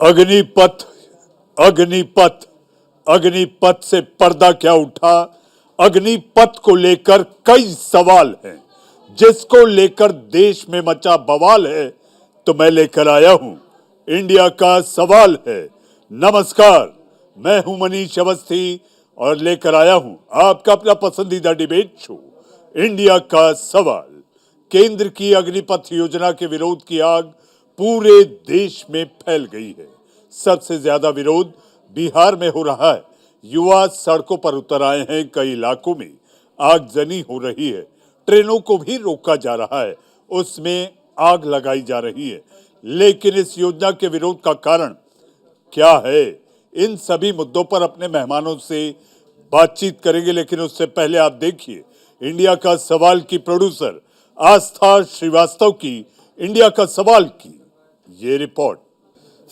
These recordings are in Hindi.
अग्निपथ अग्निपथ अग्निपथ से पर्दा क्या उठा। अग्निपथ को लेकर कई सवाल हैं, जिसको लेकर देश में मचा बवाल है। तो मैं लेकर आया हूं इंडिया का सवाल है। नमस्कार, मैं हूं मनीष अवस्थी और लेकर आया हूं आपका अपना पसंदीदा डिबेट शो इंडिया का सवाल। केंद्र की अग्निपथ योजना के विरोध की आग पूरे देश में फैल गई है। सबसे ज्यादा विरोध बिहार में हो रहा है। युवा सड़कों पर उतर आए हैं, कई इलाकों में आगजनी हो रही है, ट्रेनों को भी रोका जा रहा है, उसमें आग लगाई जा रही है। लेकिन इस योजना के विरोध का कारण क्या है? इन सभी मुद्दों पर अपने मेहमानों से बातचीत करेंगे। लेकिन उससे पहले आप देखिए इंडिया का सवाल की प्रोड्यूसर आस्था श्रीवास्तव की इंडिया का सवाल की ये रिपोर्ट।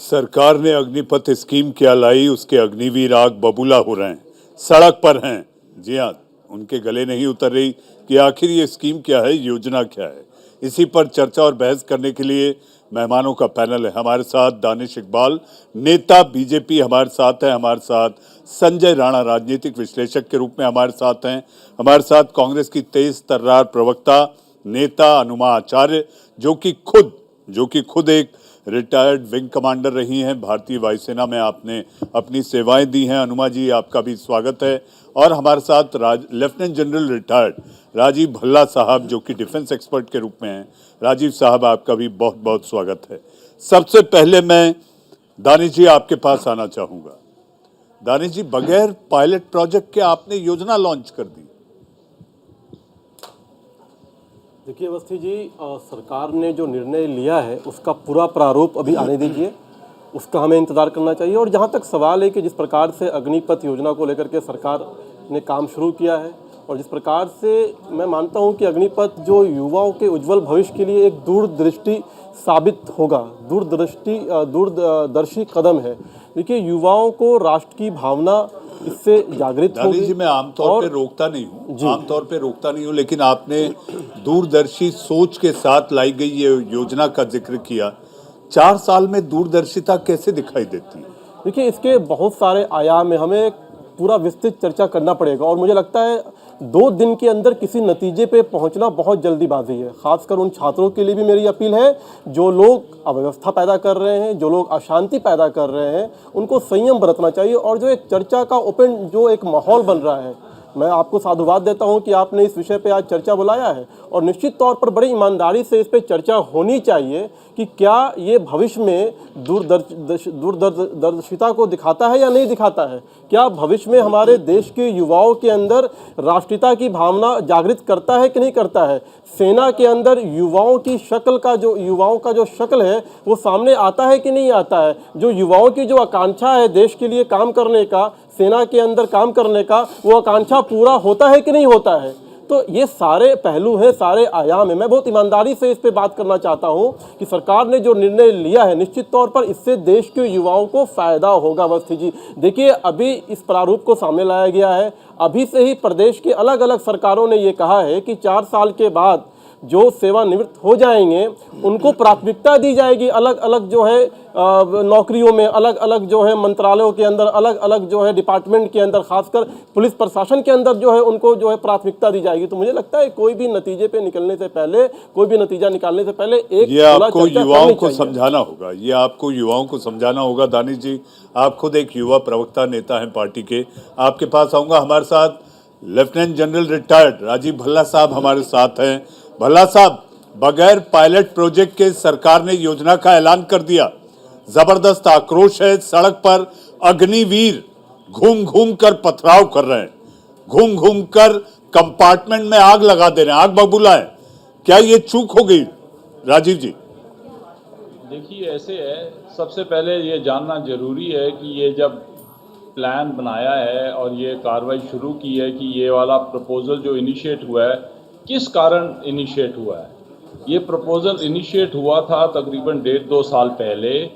सरकार ने अग्निपथ स्कीम क्या लाई, उसके अग्निवीर आग बबूला हो रहे हैं, सड़क पर हैं। जी हाँ, उनके गले नहीं उतर रही कि आखिर ये स्कीम क्या है, योजना क्या है। इसी पर चर्चा और बहस करने के लिए मेहमानों का पैनल है। हमारे साथ दानिश इकबाल, नेता बीजेपी हमारे साथ है। हमारे साथ संजय राणा, राजनीतिक विश्लेषक के रूप में हमारे साथ हैं। हमारे साथ कांग्रेस की तेज तर्रार प्रवक्ता नेता अनुमा आचार्य, जो कि खुद एक रिटायर्ड विंग कमांडर रही हैं। भारतीय वायुसेना में आपने अपनी सेवाएं दी हैं। अनुमा जी, आपका भी स्वागत है। और हमारे साथ lieutenant general retired Rajeev Bhalla sahab, जो कि डिफेंस एक्सपर्ट के रूप में हैं। राजीव साहब, आपका भी बहुत बहुत स्वागत है। सबसे पहले मैं दानिश जी आपके पास आना चाहूँगा। दानिश जी, बगैर पायलट प्रोजेक्ट के आपने योजना लॉन्च कर दी। देखिए अवस्थी जी, सरकार ने जो निर्णय लिया है उसका पूरा प्रारूप अभी आने दीजिए, उसका हमें इंतज़ार करना चाहिए। और जहाँ तक सवाल है कि जिस प्रकार से अग्निपथ योजना को लेकर के सरकार ने काम शुरू किया है और जिस प्रकार से मैं मानता हूँ कि अग्निपथ जो युवाओं के उज्जवल भविष्य के लिए एक दूरदृष्टि साबित होगा, दूरदर्शी कदम है। देखिए, युवाओं को राष्ट्र की भावना इससे जागृत होगी। जी, मैं आमतौर पे रोकता नहीं हूँ, लेकिन आपने दूरदर्शी सोच के साथ लाई गई ये योजना का जिक्र किया। 4 साल में दूरदर्शिता कैसे दिखाई देती है? देखिए, इसके बहुत सारे आयाम है, हमें पूरा विस्तृत चर्चा करना पड़ेगा। और मुझे लगता है 2 दिन के अंदर किसी नतीजे पे पहुंचना बहुत जल्दीबाजी है। खासकर उन छात्रों के लिए भी मेरी अपील है जो लोग अव्यवस्था पैदा कर रहे हैं, जो लोग अशांति पैदा कर रहे हैं, उनको संयम बरतना चाहिए। और जो एक चर्चा का जो एक माहौल बन रहा है, मैं आपको साधुवाद देता हूं कि आपने इस विषय पे आज चर्चा बुलाया है। और निश्चित तौर पर बड़ी ईमानदारी से इस पे चर्चा होनी चाहिए कि क्या ये भविष्य में दूरदर्शिता को दिखाता है या नहीं दिखाता है। क्या भविष्य में हमारे देश के युवाओं के अंदर राष्ट्रीयता की भावना जागृत करता है कि नहीं करता है। सेना के अंदर युवाओं की शक्ल का जो शक्ल है वो सामने आता है कि नहीं आता है। जो युवाओं की जो आकांक्षा है देश के लिए काम करने का, सेना के अंदर काम करने का, वो आकांक्षा पूरा होता है कि नहीं होता है। तो ये सारे पहलू हैं, सारे आयाम हैं। मैं बहुत ईमानदारी से इस पे बात करना चाहता हूं कि सरकार ने जो निर्णय लिया है, निश्चित तौर पर इससे देश के युवाओं को फायदा होगा। अवस्थी जी, देखिए, अभी इस प्रारूप को सामने लाया गया है। अभी से ही प्रदेश के अलग अलग सरकारों ने ये कहा है कि 4 साल के बाद जो सेवानिवृत्त हो जाएंगे उनको प्राथमिकता दी जाएगी। अलग अलग जो है नौकरियों में, अलग अलग जो है मंत्रालयों के अंदर, अलग अलग जो है डिपार्टमेंट के अंदर, खासकर पुलिस प्रशासन के अंदर जो है उनको जो है प्राथमिकता दी जाएगी। तो मुझे लगता है कोई भी नतीजे पे निकलने से पहले, कोई भी नतीजा निकालने से पहले ये आपको युवाओं को समझाना होगा। ये आपको युवाओं को समझाना होगा। दानिश जी, आप खुद एक युवा प्रवक्ता नेता हैं पार्टी के, आपके पास आऊंगा। हमारे साथ lieutenant general retired Rajeev Bhalla sahab हमारे साथ हैं। भल्ला साहब, बगैर पायलट प्रोजेक्ट के सरकार ने योजना का ऐलान कर दिया। जबरदस्त आक्रोश है। सड़क पर अग्निवीर घूम घूम कर पथराव कर रहे हैं, घूम घूम कर कंपार्टमेंट में आग लगा दे रहे हैं, आग बबूला है। क्या ये चूक हो गई राजीव जी? देखिए, ऐसे है, सबसे पहले ये जानना जरूरी है कि ये जब प्लान बनाया है और ये कार्रवाई शुरू की है कि ये वाला प्रपोजल जो इनिशिएट हुआ है, किस कारण इनिशिएट हुआ है। ये प्रपोजल इनिशिएट हुआ था तकरीबन 1.5-2 साल पहले,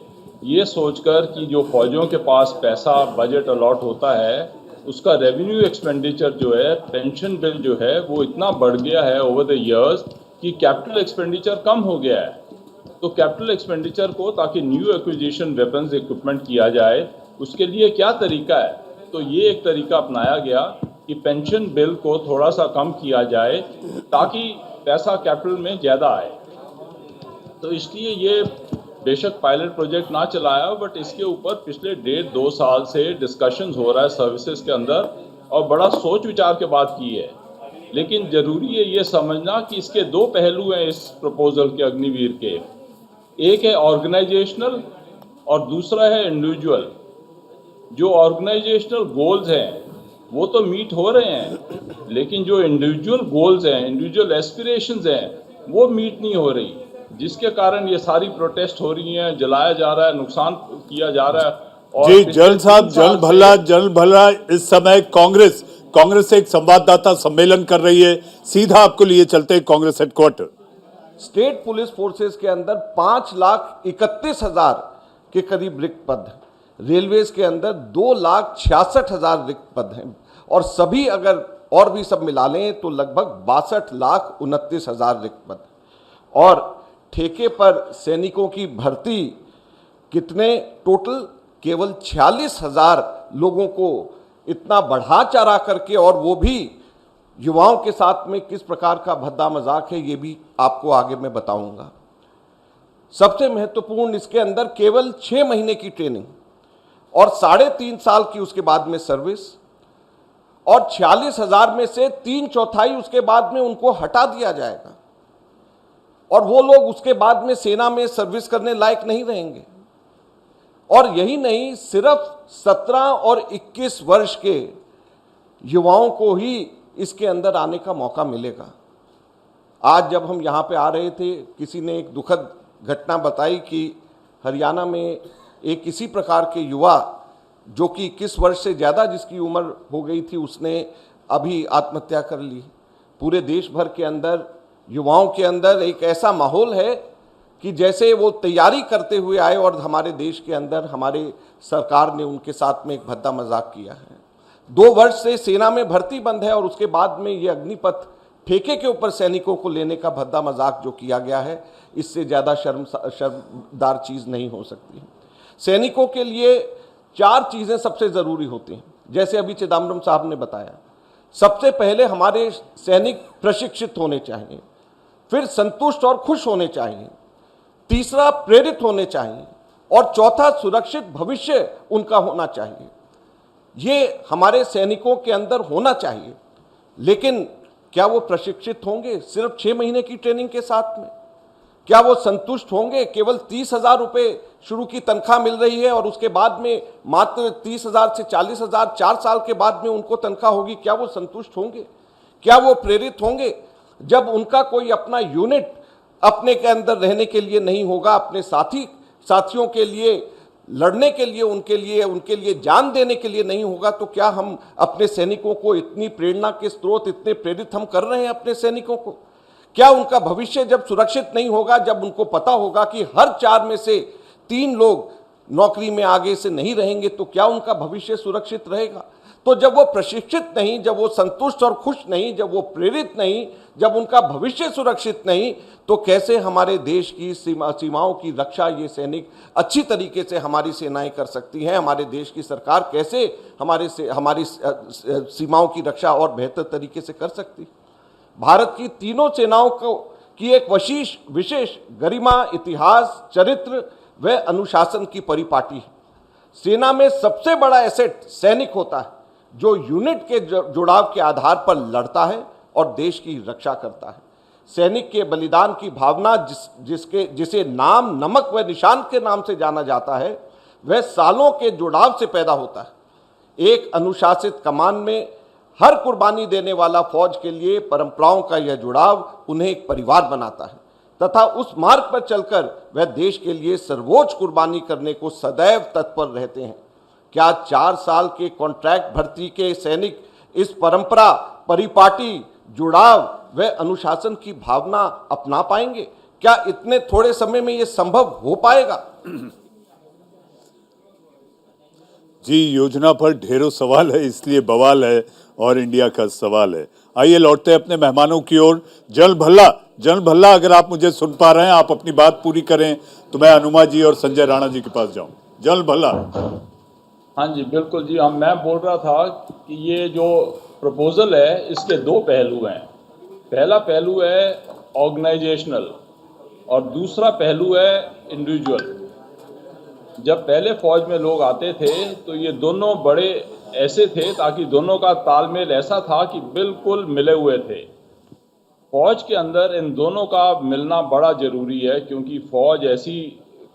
ये सोचकर कि जो फौजियों के पास पैसा बजट अलॉट होता है उसका रेवेन्यू एक्सपेंडिचर जो है, पेंशन बिल जो है, वो इतना बढ़ गया है ओवर द इयर्स कि कैपिटल एक्सपेंडिचर कम हो गया है। तो कैपिटल एक्सपेंडिचर को ताकि न्यू एक्विजिशन वेपन्स इक्विपमेंट किया जाए, उसके लिए क्या तरीका है? तो ये एक तरीका अपनाया गया कि पेंशन बिल को थोड़ा सा कम किया जाए ताकि पैसा कैपिटल में ज़्यादा आए। तो इसलिए ये बेशक पायलट प्रोजेक्ट ना चलाया, बट इसके ऊपर पिछले 1.5-2 साल से डिस्कशंस हो रहा है सर्विसेज के अंदर, और बड़ा सोच विचार के बाद की है। लेकिन ज़रूरी है ये समझना कि इसके दो पहलू हैं इस प्रपोजल के, अग्निवीर के। एक है ऑर्गेनाइजेशनल और दूसरा है इंडिविजुअल। जो ऑर्गेनाइजेशनल गोल्स हैं वो तो मीट हो रहे हैं, लेकिन जो इंडिविजुअल गोल्स हैं, इंडिविजुअल एस्पिरेशंस हैं, वो मीट नहीं हो रही, जिसके कारण ये सारी प्रोटेस्ट हो रही हैं, जलाया जा रहा है, नुकसान किया जा रहा है। और जी पिछले जल साहब, 3 साल जल भला इस समय कांग्रेस से एक संवाददाता सम्मेलन कर रही है। सीधा आपको लिए चलते हैं Congress headquarter. State police forces के अंदर 5,31,000 के करीब रिक्त पद हैं। रेलवेज के अंदर 2,66,000 रिक्त पद हैं, और सभी अगर और भी सब मिला लें तो लगभग 62,29,000 रिक्त पद। और ठेके पर सैनिकों की भर्ती कितने टोटल? केवल 46,000 लोगों को इतना बढ़ा चढ़ा करके, और वो भी युवाओं के साथ में किस प्रकार का भद्दा मजाक है ये भी आपको आगे मैं बताऊंगा। सबसे महत्वपूर्ण इसके अंदर केवल 6 महीने की ट्रेनिंग और 3.5 साल की उसके बाद में सर्विस, और 46,000 में से 3/4 उसके बाद में उनको हटा दिया जाएगा, और वो लोग उसके बाद में सेना में सर्विस करने लायक नहीं रहेंगे। और यही नहीं, सिर्फ 17 और 21 वर्ष के युवाओं को ही इसके अंदर आने का मौका मिलेगा। आज जब हम यहाँ पे आ रहे थे, किसी ने एक दुखद घटना बताई कि हरियाणा में एक इसी प्रकार के युवा जो कि 21 वर्ष से ज़्यादा जिसकी उम्र हो गई थी, उसने अभी आत्महत्या कर ली। पूरे देश भर के अंदर युवाओं के अंदर एक ऐसा माहौल है कि जैसे वो तैयारी करते हुए आए, और हमारे देश के अंदर हमारे सरकार ने उनके साथ में एक भद्दा मजाक किया है। 2 वर्ष से सेना में भर्ती बंद है, और उसके बाद में ये अग्निपथ ठेके के ऊपर सैनिकों को लेने का भद्दा मजाक जो किया गया है, इससे ज़्यादा शर्मदार चीज़ नहीं हो सकती। सैनिकों के लिए 4 चीज़ें सबसे ज़रूरी होती हैं, जैसे अभी चिदम्बरम साहब ने बताया। सबसे पहले हमारे सैनिक प्रशिक्षित होने चाहिए, फिर संतुष्ट और खुश होने चाहिए, तीसरा प्रेरित होने चाहिए, और चौथा सुरक्षित भविष्य उनका होना चाहिए। ये हमारे सैनिकों के अंदर होना चाहिए। लेकिन क्या वो प्रशिक्षित होंगे सिर्फ 6 महीने की ट्रेनिंग के साथ में? क्या वो संतुष्ट होंगे? केवल 30,000 रुपये शुरू की तनख्वाह मिल रही है, और उसके बाद में मात्र 30,000 से 40,000 4 साल के बाद में उनको तनख्वाह होगी। क्या वो संतुष्ट होंगे? क्या वो प्रेरित होंगे? जब उनका कोई अपना यूनिट अपने के अंदर रहने के लिए नहीं होगा, अपने साथियों के लिए लड़ने के लिए, उनके लिए जान देने के लिए नहीं होगा, तो क्या हम अपने सैनिकों को इतनी प्रेरणा के स्रोत, इतने प्रेरित हम कर रहे हैं अपने सैनिकों को? क्या उनका भविष्य जब सुरक्षित नहीं होगा, जब उनको पता होगा कि हर 4 में से 3 लोग नौकरी में आगे से नहीं रहेंगे, तो क्या उनका भविष्य सुरक्षित रहेगा? तो जब वो प्रशिक्षित नहीं, जब वो संतुष्ट और खुश नहीं, जब वो प्रेरित नहीं, जब उनका भविष्य सुरक्षित नहीं, तो कैसे हमारे देश की सीमाओं की रक्षा ये सैनिक अच्छी तरीके से हमारी सेनाएं कर सकती हैं? हमारे देश की सरकार कैसे हमारी सीमाओं की रक्षा और बेहतर तरीके से कर सकती? भारत की तीनों सेनाओं की एक विशेष गरिमा, इतिहास, चरित्र व अनुशासन की परिपाटी है। सेना में सबसे बड़ा एसेट सैनिक होता है, जो यूनिट के जुड़ाव के आधार पर लड़ता है और देश की रक्षा करता है। सैनिक के बलिदान की भावना जिसे नाम, नमक व निशान के नाम से जाना जाता है, वह सालों के जुड़ाव से पैदा होता है। एक अनुशासित कमान में हर कुर्बानी देने वाला फौज के लिए परंपराओं का यह जुड़ाव उन्हें एक परिवार बनाता है, तथा उस मार्ग पर चलकर वह देश के लिए सर्वोच्च कुर्बानी करने को सदैव तत्पर रहते हैं। क्या 4 साल के कॉन्ट्रैक्ट भर्ती के सैनिक इस परंपरा, परिपाटी, जुड़ाव व अनुशासन की भावना अपना पाएंगे? क्या इतने थोड़े समय में यह संभव हो पाएगा? जी, योजना पर ढेरों सवाल है, इसलिए बवाल है और इंडिया का सवाल है। आइए लौटते हैं अपने मेहमानों की ओर। जनरल भल्ला, अगर आप मुझे सुन पा रहे हैं, आप अपनी बात पूरी करें तो मैं अनुमा जी और संजय राणा जी के पास जाऊं। जनरल भल्ला। हाँ जी बिल्कुल जी, मैं बोल रहा था कि ये जो प्रपोजल है इसके दो पहलू हैं। पहला पहलू है ऑर्गेनाइजेशनल और दूसरा पहलू है इंडिविजुअल। जब पहले फौज में लोग आते थे तो ये दोनों बड़े ऐसे थे ताकि दोनों का तालमेल ऐसा था कि बिल्कुल मिले हुए थे। फौज के अंदर इन दोनों का मिलना बड़ा ज़रूरी है, क्योंकि फौज ऐसी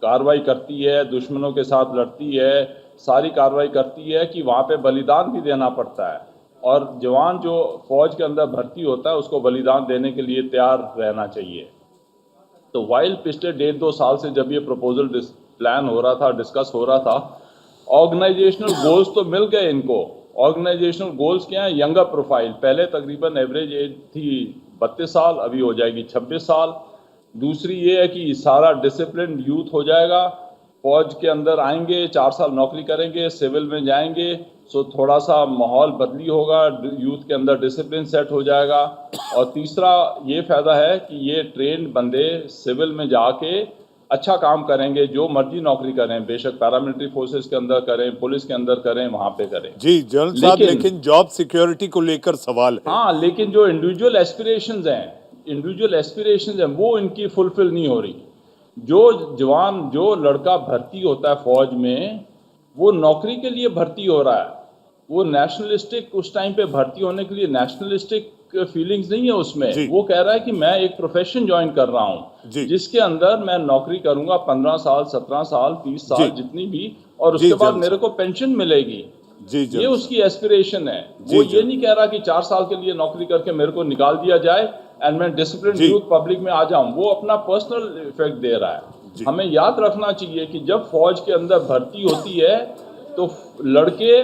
कार्रवाई करती है, दुश्मनों के साथ लड़ती है, सारी कार्रवाई करती है कि वहाँ पे बलिदान भी देना पड़ता है, और जवान जो फौज के अंदर भर्ती होता है उसको बलिदान देने के लिए तैयार रहना चाहिए। तो वाइल पिछले 1.5-2 साल से जब ये प्रपोजल प्लान हो रहा था, डिस्कस हो रहा था, ऑर्गेनाइजेशनल गोल्स तो मिल गए इनको। ऑर्गेनाइजेशनल गोल्स क्या है? Younger profile. पहले तकरीबन एवरेज एज थी 32 साल, अभी हो जाएगी 26 साल। दूसरी ये है कि सारा डिसिप्लिन यूथ हो जाएगा, फौज के अंदर आएंगे, 4 साल नौकरी करेंगे, सिविल में जाएंगे, सो थोड़ा सा माहौल बदली होगा, यूथ के अंदर डिसिप्लिन सेट हो जाएगा। और तीसरा ये फ़ायदा है कि ये ट्रेंड बंदे सिविल में जाके अच्छा काम करेंगे, जो मर्जी नौकरी करें, बेशक पैरामिलिट्री फोर्सेस के अंदर करें, पुलिस के अंदर करें, वहाँ पे करें। जी जनरल साहब, लेकिन जॉब सिक्योरिटी को लेकर सवाल है। हाँ, लेकिन जो इंडिविजुअल एस्पिरेशंस हैं वो इनकी फुलफिल नहीं हो रही। जो जवान, जो लड़का भर्ती होता है फौज में, वो नौकरी के लिए भर्ती हो रहा है, वो नेशनलिस्टिक, उस टाइम पे भर्ती होने के लिए नेशनलिस्टिक फीलिंग्स नहीं है उसमें। वो कह रहा है कि मैं एक प्रोफेशन ज्वाइन कर रहा हूँ जिसके अंदर मैं नौकरी करूंगा 15 साल, 17 साल, 30 साल, जितनी भी, और उसके बाद मेरे को पेंशन मिलेगी। ये उसकी एस्पिरेशन है। वो ये नहीं कह रहा कि 4 साल के लिए नौकरी करके मेरे को निकाल दिया जाए एंड मैं डिसिप्लिन यूथ पब्लिक में आ जाऊं। वो अपना पर्सनल इफेक्ट दे रहा है। हमें याद रखना चाहिए कि जब फौज के अंदर भर्ती होती है तो लड़के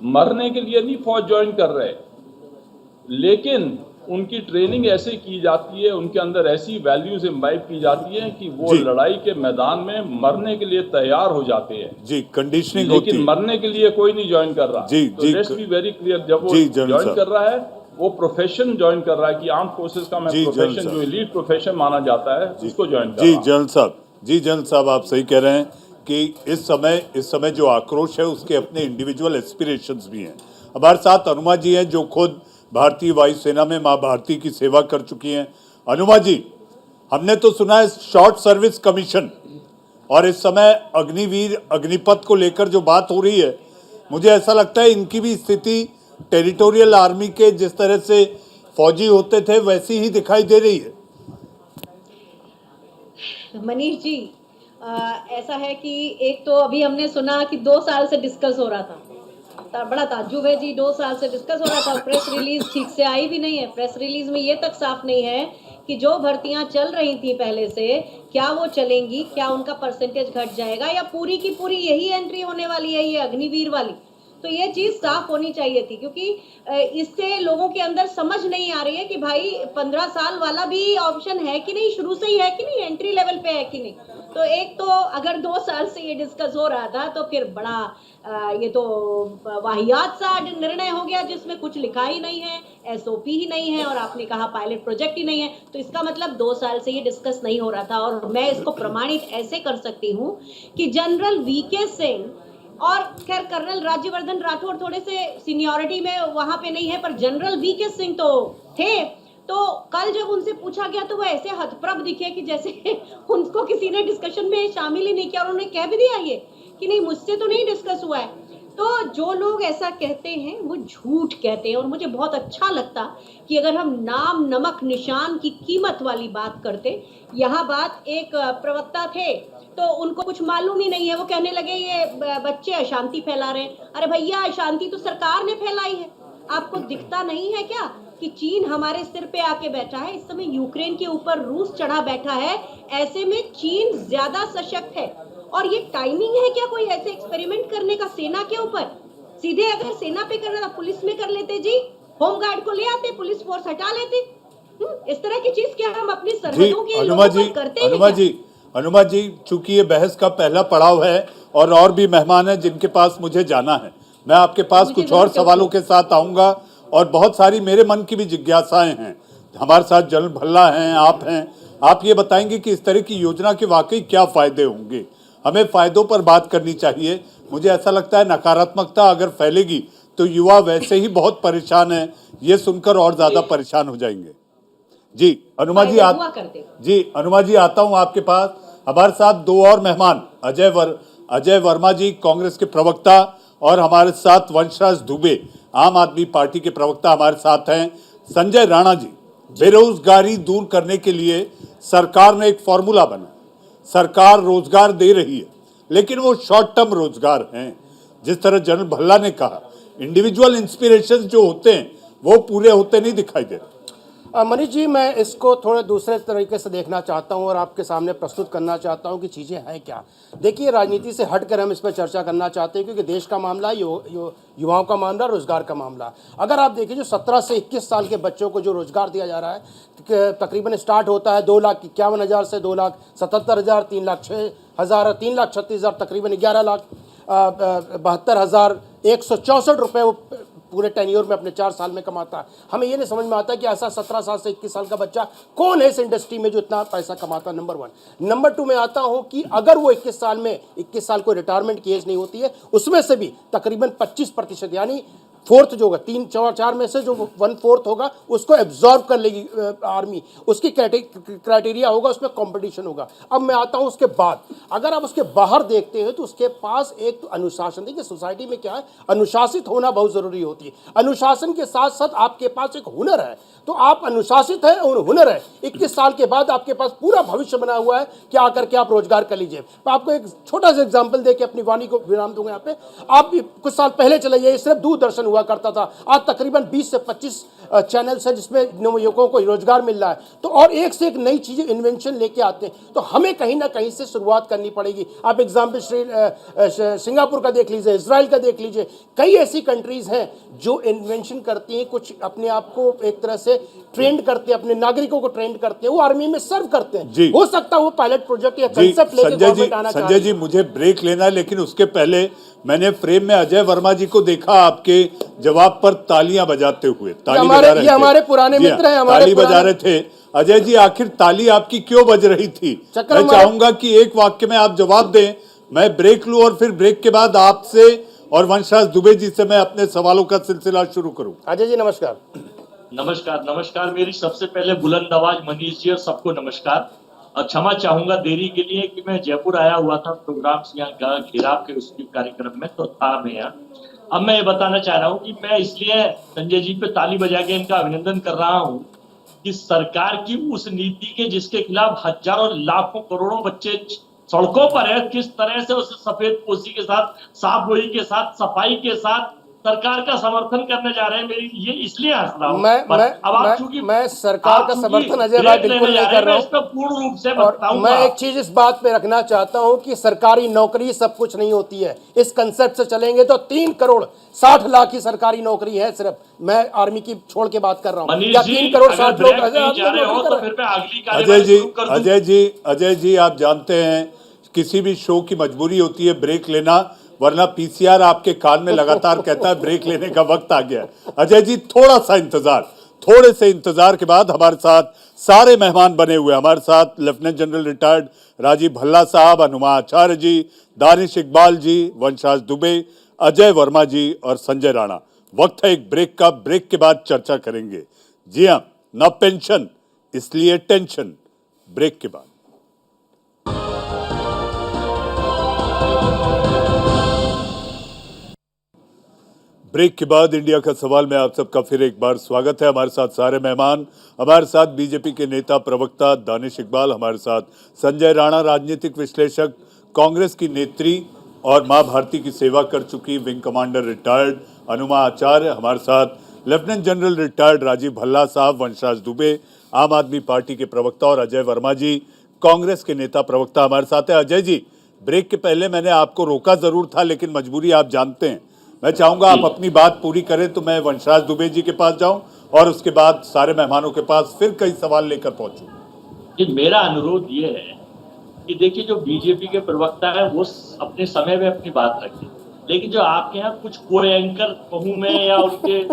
मरने के लिए नहीं फौज ज्वाइन कर रहे, लेकिन उनकी ट्रेनिंग ऐसे की जाती है, उनके अंदर ऐसी वैल्यूज इम्बाइब की जाती है कि वो लड़ाई के मैदान में मरने के लिए तैयार हो जाते हैं। जी, कंडीशनिंग होती है। लेकिन मरने के लिए कोई नहीं ज्वाइन कर रहा। तो लेट्स बी वेरी क्लियर, जब वो ज्वाइन कर रहा है वो प्रोफेशन ज्वाइन कर रहा है कि आर्म फोर्सेस का मैं प्रोफेशन, जो एलीट प्रोफेशन माना जाता है, उसको ज्वाइन कर रहा है। जनरल साहब आप सही कह रहे हैं कि इस समय जो आक्रोश है उसके अपने इंडिविजुअल एस्पिरेशंस भी हैं। हमारे साथ अनुमा जी हैं जो खुद भारतीय वायुसेना में मां भारती की सेवा कर चुकी हैं। अनुमा जी, हमने तो सुना है शॉर्ट सर्विस कमीशन, और इस समय अग्निवीर, अग्निपथ को लेकर जो बात हो रही है, मुझे ऐसा लगता है इनकी भी स्थिति टेरिटोरियल आर्मी के जिस तरह से फौजी होते थे वैसी ही दिखाई दे रही है। मनीष जी, ऐसा है कि एक तो अभी हमने सुना कि 2 साल से डिस्कस हो रहा था, बड़ा ताज्जुब है जी। 2 साल से डिस्कस हो रहा था, प्रेस रिलीज ठीक से आई भी नहीं है। प्रेस रिलीज में ये तक साफ नहीं है कि जो भर्तियां चल रही थी पहले से, क्या वो चलेंगी, क्या उनका परसेंटेज घट जाएगा, या पूरी की पूरी यही एंट्री होने वाली है, ये अग्निवीर वाली। तो ये चीज़ साफ होनी चाहिए थी, क्योंकि इससे लोगों के अंदर समझ नहीं आ रही है कि भाई 15 साल वाला भी ऑप्शन है कि नहीं, शुरू से ही है कि नहीं, एंट्री लेवल पे है कि नहीं। तो एक तो अगर 2 साल से ये डिस्कस हो रहा था तो फिर बड़ा ये तो वाहियात सा निर्णय हो गया जिसमें कुछ लिखा ही नहीं है, एसओपी ही नहीं है, और आपने कहा पायलट प्रोजेक्ट ही नहीं है। तो इसका मतलब 2 साल से ये डिस्कस नहीं हो रहा था। और मैं इसको प्रमाणित ऐसे कर सकती हूँ कि जनरल वीके सिंह और खैर कर्नल राज्यवर्धन राठौड़ थोड़े से सीनियरिटी में वहां पे नहीं है, पर जनरल वीके सिंह तो थे। तो कल जब उनसे पूछा गया तो वो ऐसे हतप्रभ दिखे कि जैसे उनको किसी ने डिस्कशन में शामिल ही नहीं किया, और उन्होंने कह भी दिया ये कि नहीं, मुझसे तो नहीं डिस्कस हुआ है। तो जो लोग ऐसा कहते हैं वो झूठ कहते हैं। और मुझे बहुत अच्छा लगता कि अगर हम नाम नमक निशान की कीमत वाली बात करते। यहाँ बात एक प्रवक्ता थे तो उनको कुछ मालूम ही नहीं है, वो कहने लगे ये बच्चे अशांति फैला रहे हैं। अरे भैया, अशांति तो सरकार ने फैलाई है, आपको दिखता नहीं है क्या कि चीन हमारे सिर पे आके बैठा है। इस समय यूक्रेन के ऊपर रूस चढ़ा बैठा है, ऐसे में चीन ज्यादा सशक्त है। और ये टाइमिंग है क्या कोई ऐसे एक्सपेरिमेंट करने का सेना के ऊपर? सीधे अगर सेना पे करना था पुलिस में कर लेते जी, होमगार्ड को ले आते, पुलिस फोर्स हटा लेते। इस तरह की चीज क्या हम अपनी सरहदों के लोगों पर करते हैं? अनुमा जी, चूंकि ये बहस का पहला पड़ाव है और भी मेहमान हैं जिनके पास मुझे जाना है, मैं आपके पास कुछ और सवालों के साथ आऊंगा और बहुत सारी मेरे मन की भी जिज्ञासाएं हैं। हमारे साथ जनरल भल्ला हैं, आप ये बताएंगे कि इस तरह की योजना के वाकई क्या फायदे होंगे। हमें फायदों पर बात करनी चाहिए। मुझे ऐसा लगता है नकारात्मकता अगर फैलेगी तो युवा वैसे ही बहुत परेशान है, ये सुनकर और ज्यादा परेशान हो जाएंगे। जी अनुमा जी अनुमा जी आता हूं आपके पास। हमारे साथ दो और मेहमान, अजय वर्मा जी कांग्रेस के प्रवक्ता, और हमारे साथ वंशराज दुबे आम आदमी पार्टी के प्रवक्ता हमारे साथ हैं। संजय राणा जी, बेरोजगारी दूर करने के लिए सरकार ने एक फॉर्मूला बना, सरकार रोजगार दे रही है लेकिन वो शॉर्ट टर्म रोजगार हैं। जिस तरह जनरल भल्ला ने कहा, इंडिविजुअल इंस्पिरेशन जो होते हैं वो पूरे होते नहीं दिखाई दे रहे। मनीष जी, मैं इसको थोड़े दूसरे तरीके से देखना चाहता हूं और आपके सामने प्रस्तुत करना चाहता हूं कि चीज़ें हैं क्या। देखिए, राजनीति से हटकर हम इस पर चर्चा करना चाहते हैं क्योंकि देश का मामला, युवाओं का मामला, रोजगार का मामला। अगर आप देखिए, जो 17 से 21 साल के बच्चों को जो रोजगार दिया जा रहा है, तकरीबन स्टार्ट होता है 2,51,000 से 2,77,000, 3,06,000, 3,36,000, तकरीबन 11,72,164 रुपये वो पूरे टेन्योर में अपने 4 साल में कमाता है। हमें ये नहीं समझ में आता कि ऐसा 17 साल से 21 साल का बच्चा कौन है इस इंडस्ट्री में जो इतना पैसा कमाता है। नंबर 1। नंबर 2 में आता हूं कि अगर वो 21 साल को रिटायरमेंट की एज नहीं होती है, उसमें से भी तकरीबन 25% यानी फोर्थ जो होगा, 3-4 में से जो 1/4 होगा उसको एब्जॉर्ब कर लेगी आर्मी। उसकी क्राइटेरिया होगा, उसमें कंपटीशन होगा। अब मैं आता हूं उसके बाद, अगर आप उसके बाहर देखते हैं तो उसके पास एक तो अनुशासन, देखिए सोसाइटी में क्या है, अनुशासित होना बहुत जरूरी होती है। अनुशासन के साथ साथ आपके पास एक हुनर है, तो आप अनुशासित है और हुनर है। 21 साल के बाद आपके पास पूरा भविष्य बना हुआ है कि आकर के आप रोजगार कर लीजिए। मैं आपको एक छोटा सा एग्जाम्पल दे के अपनी वाणी को विराम दूंगा यहाँ पे। आप कुछ साल पहले चले जाइए, सिर्फ दूरदर्शन हुआ करता था, आज तकरीबन 20 से 25 चैनल्स हैं जिसमें नवयुवकों को रोजगार मिल रहा है। तो और एक से एक नई चीजें, इन्वेंशन लेके आते हैं, तो हमें कहीं ना कहीं से शुरुआत करनी पड़ेगी। आप एग्जाम्पल सिंगापुर का देख लीजिए, इजराइल का देख लीजिए, कई ऐसी कंट्रीज हैं जो इन्वेंशन करती हैं, कुछ अपने आप को एक तरह से ट्रेंड करते हैं, अपने नागरिकों को ट्रेंड करते हैं, वो आर्मी में सर्व करते हैं। हो सकता है वो पायलट प्रोजेक्ट या कंसेप्ट लेके गवर्नमेंट आना चाहिए। संजय जी, मुझे ब्रेक लेना है, लेकिन उसके पहले मैंने फ्रेम में अजय वर्मा जी को देखा आपके जवाब पर तालियां बजाते हुए। ये हमारे पुराने मित्र हैं, ताली बजा रहे थे। अजय जी, आखिर ताली आपकी क्यों बज रही थी? मैं चाहूंगा कि एक वाक्य में आप जवाब दें, मैं ब्रेक लूं और फिर ब्रेक के बाद आपसे और वंशराज दुबे जी से मैं अपने सवालों का सिलसिला शुरू करूं। अजय जी नमस्कार। नमस्कार। मेरी सबसे पहले बुलंद आवाज मनीष जी और सबको नमस्कार। क्षमा चाहूंगा देरी के लिए कि मैं जयपुर आया हुआ था प्रोग्राम से, यहाँ घेराव के उसके कार्यक्रम में, तो था मैं यहाँ। अब मैं ये बताना चाह रहा हूँ कि मैं इसलिए संजय जी पे ताली बजा के इनका अभिनंदन कर रहा हूँ कि सरकार की उस नीति के जिसके खिलाफ हजारों लाखों करोड़ों बच्चे सड़कों पर है, किस तरह से उस सफेद पोशी के साथ, साफ गोई के साथ, सफाई के साथ सरकार का समर्थन करने जा रहे हैं। मेरी ये इसलिए हंस रहा हूं। मैं सरकार का समर्थन अजय भाई बिल्कुल नहीं कर रहा हूं। पूर्ण रूप से और मैं एक चीज इस बात पे रखना चाहता हूं कि सरकारी नौकरी सब कुछ नहीं होती है। इस कंसेप्ट से चलेंगे तो 3,60,00,000 की सरकारी नौकरी है सिर्फ। मैं आर्मी की छोड़ के बात कर रहा हूँ। क्या 3,60,00,000 लोग? अजय जी, आप जानते हैं किसी भी शो की मजबूरी होती है ब्रेक लेना, वरना पीसीआर आपके कान में लगातार कहता है ब्रेक लेने का वक्त आ गया। अजय जी, थोड़े से इंतजार के बाद हमारे साथ सारे मेहमान बने हुए। हमारे साथ lieutenant general retired Rajeev Bhalla sahab, Anuma आचार्य जी, दानिश इकबाल जी, वंशराज दुबे, अजय वर्मा जी और संजय राणा। वक्त है एक ब्रेक का। ब्रेक के बाद चर्चा करेंगे। जी हाँ, न पेंशन इसलिए टेंशन। ब्रेक के बाद इंडिया का सवाल में आप सबका फिर एक बार स्वागत है। हमारे साथ सारे मेहमान, हमारे साथ बीजेपी के नेता प्रवक्ता दानिश इकबाल, हमारे साथ संजय राणा, राजनीतिक विश्लेषक, कांग्रेस की नेत्री और मां भारती की सेवा कर चुकी wing commander retired Anuma Acharya, हमारे साथ lieutenant general retired Rajeev Bhalla sahab, Vanshraj Dubey आम आदमी पार्टी के प्रवक्ता और अजय वर्मा जी कांग्रेस के नेता प्रवक्ता हमारे साथ है। अजय जी, ब्रेक के पहले मैंने आपको रोका जरूर था, लेकिन मजबूरी आप जानते हैं। मैं चाहूंगा आप अपनी बात पूरी करें तो मैं वंशराज दुबे जी के पास जाऊं और उसके बाद सारे मेहमानों के पास फिर कई सवाल लेकर पहुंचूं। मेरा अनुरोध ये है कि देखिए, जो बीजेपी के प्रवक्ता है वो अपने समय में अपनी बात रखें, लेकिन जो आपके यहाँ कुछ को एंकर कहूं मैं या उनके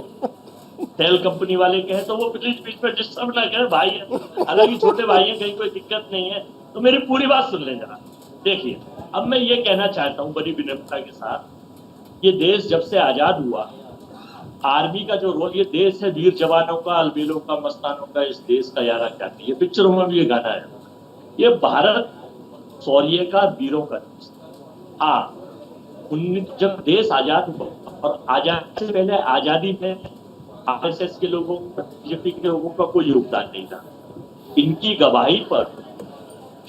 तेल कंपनी वाले कहे तो वो प्लीज बीच में डिस्टर्ब ना करें, भाई है, हालांकि छोटे भाई हैं, कहीं कोई दिक्कत नहीं है, तो मेरी पूरी बात सुन लें जरा। देखिए, अब मैं ये कहना चाहता हूं बड़ी विनम्रता के साथ, ये देश जब से आजाद हुआ, आर्मी का जो रोल, ये देश है वीर जवानों का, अलबेलों का, मस्तानों का, इस देश का यारा क्या नहीं, ये पिक्चरों में भी ये गाना है, ये भारत शौर्य का, वीरों का देश। हाँ, जब देश आजाद हुआ और आजादी से पहले आजादी में आरएसएस के लोगों, बीजेपी के लोगों का कोई योगदान नहीं था। इनकी गवाही पर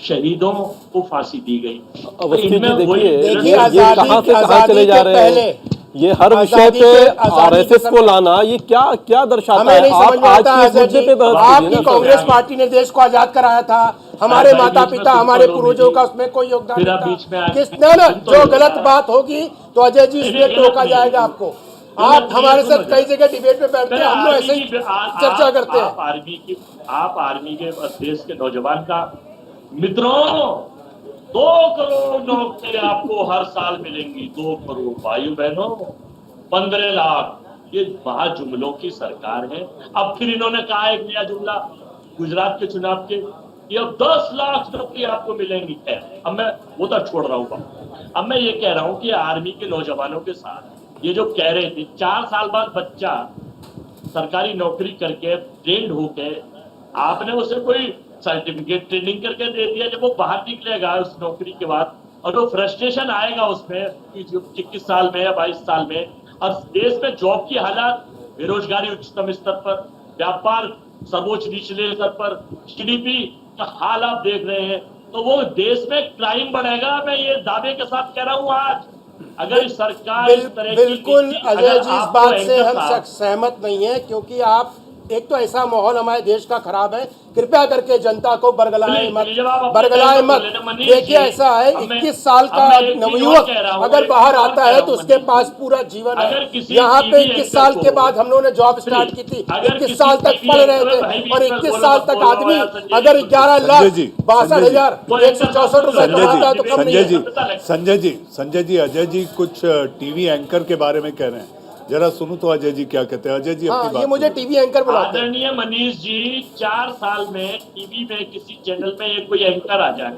शहीदों को फांसी दी गई। अवस्थी जी इनमें वही- देखिए, ये आजादी कहाँ से कहाँ चले जा रहे हैं? ये हर विषय आजादी पे के- आजादी आरएसएस के को समय- लाना, ये क्या क्या दर्शाता हमें है? नहीं समझ आप में आज आता के इस है मुद्दे पे बहस आपकी कीजिए ना। कांग्रेस पार्टी ने देश को आजाद कराया था, हमारे भाई, माता बीच में पिता, सुन हमारे लो पूर्वजों मेरी। का उसमें कोई योगदान फिर नहीं आप बीच में था। आ- किस ना सुन तो जो लो गलत यार। बात होगी तो अजय जी इसमें गलत टोका नहीं जाएगा है। आपको। गलत आप नहीं हमारे है, साथ सुनो कई जगह डिबेट में बैठते हैं, हम लोग ऐसे ही चर्चा करते हैं। आप आर्मी के देश के नौजवान का मित्रों, 2 करोड़ नौकरी आपको हर साल मिलेंगी, 2 करोड़ भाइयों बहनों, 15 लाख, ये महाजुमलों की सरकार है। अब फिर इन्होंने कहा एक नया जुमला गुजरात के चुनाव के, कि अब 10 लाख नौकरी आपको मिलेंगी। अब मैं वो तो छोड़ रहा हूँ, अब मैं ये कह रहा हूँ कि आर्मी के नौजवानों के साथ ये जो कह रहे थे 4 साल बाद बच्चा सरकारी नौकरी करके ट्रेंड होके, आपने उसे कोई सर्टिफिकेट ट्रेनिंग करके दे दिया, जब वो बाहर निकलेगा उस नौकरी के बाद और वो फ्रस्ट्रेशन आएगा उसमें कि 21 साल में या 22 साल में, और देश में जॉब की हालात, बेरोजगारी उच्चतम स्तर पर, व्यापार सर्वोच्च निचले स्तर पर, जीडीपी का हाल आप देख रहे हैं, तो वो देश में क्राइम बढ़ेगा। मैं ये दावे के साथ कह रहा हूं आज, अगर सरकार इस तरह की बिल्कुल नीति- अजय अगर जी, इस आपको बात से एंकर हम साहब- सहमत नहीं है, क्योंकि आप एक तो ऐसा माहौल हमारे देश का खराब है, कृपया करके जनता को बरगलाए मत, जब आप अपने बरगलाए एंकर मत। बोले ना, मनीष देखिए जी, ऐसा है, अब मैं- 21 साल अब का मैं एक चीज और नवयुवक कह रहा हूं, अगर एक बाहर चीज और आता कह है रहा तो हूं, उसके मनीष। पास पूरा जीवन अगर है। किसी यहाँ पे टीवी 21 एंकर साल को- के बाद हम लोगों ने जॉब स्टार्ट सुनिए, की थी, अगर 21 किसी साल तक टीवी पढ़ रहे एंकर थे भाई बीच और में 21 बोलो साल मत, तक बोलो आदमी यार, संजय अगर जी, 11 लाख संजय जी, 62,164 रुपए संजय जी, कमाता है तो कम नहीं संजय है। जी, संजय जी, अजय जी कुछ टीवी एंकर के बारे में कह रहे हैं, जरा सुनो तो अजय जी क्या कहते हैं। अजय जी हाँ, अपनी ये बात मुझे सुनो। टीवी एंकर बुलाते हैं। आदरणीय मनीष जी, 4 साल में टीवी में किसी चैनल में एक कोई एंकर आ जाए